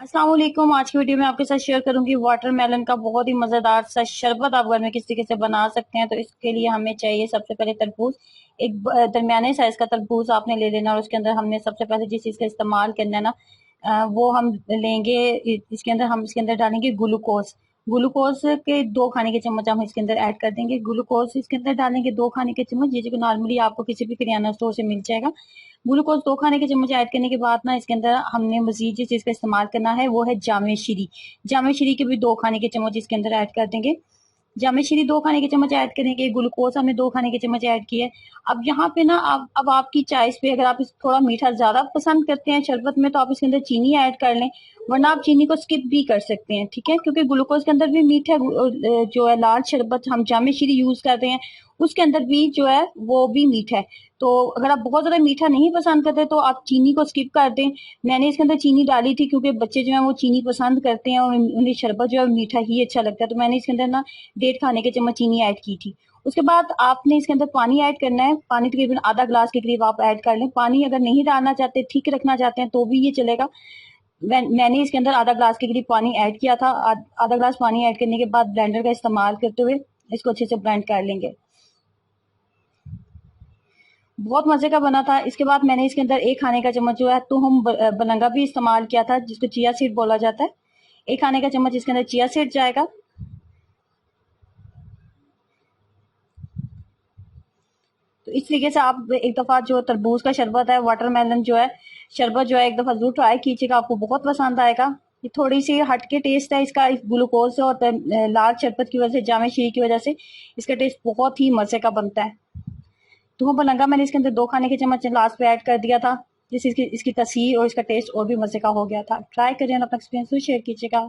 अस्सलाम वालेकुम। आज की वीडियो में आपके साथ शेयर करूंगी वाटरमेलन का बहुत ही मजेदार सा शरबत आप घर में किस तरीके से बना सकते हैं। तो इसके लिए हमें चाहिए सबसे पहले तरबूज। एक दरमियाने साइज का तरबूज आपने ले लेना और उसके अंदर हमने सबसे पहले जिस चीज का इस्तेमाल करना है ना, वो हम लेंगे। इसके अंदर डालेंगे ग्लूकोज। ग्लूकोज के 2 खाने के चम्मच हम इसके अंदर ऐड कर देंगे। ग्लूकोज इसके अंदर डालेंगे 2 खाने के चम्मच, ये जो नॉर्मली आपको किसी भी किराना स्टोर से मिल जाएगा। ग्लूकोज 2 खाने के चम्मच ऐड करने के बाद ना इसके अंदर हमने मजीद जिस चीज का इस्तेमाल करना है वो है जामे शीरी। जामे शीरी के भी 2 खाने के चम्मच इसके अंदर ऐड कर देंगे। जामे शीरी 2 खाने के चम्मच ऐड करेंगे। ग्लूकोज हमने 2 खाने के चम्मच ऐड किए। अब यहाँ पे ना अब आपकी चॉइस पे, अगर आप थोड़ा मीठा ज्यादा पसंद करते हैं शरबत में तो आप इसके अंदर चीनी ऐड कर लें, वरना आप चीनी को स्किप भी कर सकते हैं। ठीक है, क्योंकि ग्लूकोज के अंदर भी मीठा जो है लाल शरबत हम जामे शीरी यूज करते हैं उसके अंदर भी जो है वो भी मीठा है। तो अगर आप बहुत ज्यादा मीठा नहीं पसंद करते तो आप चीनी को स्किप कर दें। मैंने इसके अंदर चीनी डाली थी क्योंकि बच्चे जो है वो चीनी पसंद करते हैं और उन्हें शरबत जो है मीठा ही अच्छा लगता है, तो मैंने इसके अंदर ना 1.5 खाने के चम्मच चीनी ऐड की थी। उसके बाद आपने इसके अंदर पानी ऐड करना है। पानी तकरीबन आधा ग्लास के करीब आप ऐड कर लें। पानी अगर नहीं डालना चाहते, ठीक रखना चाहते हैं तो भी ये चलेगा। मैंने इसके अंदर आधा ग्लास के करीब पानी ऐड किया था। आधा ग्लास पानी ऐड करने के बाद ब्लेंडर का इस्तेमाल करते हुए इसको अच्छे से ब्लेंड कर लेंगे। बहुत मजे का बना था। इसके बाद मैंने इसके अंदर 1 खाने का चम्मच जो है तो हम बलंगा भी इस्तेमाल किया था, जिसको चिया सीड बोला जाता है। 1 खाने का चम्मच इसके अंदर चिया सीड जाएगा। तो इस तरीके से आप एक दफा जो तरबूज का शरबत है, वाटरमेलन जो है शरबत जो है, एक दफा जरूर ट्राई कीजिएगा, आपको बहुत पसंद आएगा। ये थोड़ी सी हटके टेस्ट है इसका, ग्लूकोज और लाल शरबत की वजह से, जामे शीरी की वजह से इसका टेस्ट बहुत ही मजे का बनता है। तो बलंगा मैंने इसके अंदर 2 खाने के चम्मच लास्ट पे ऐड कर दिया था, जिससे इसकी तसीर और इसका टेस्ट और भी मजे का हो गया था। ट्राई करिए और अपना एक्सपीरियंस शेयर कीजिएगा।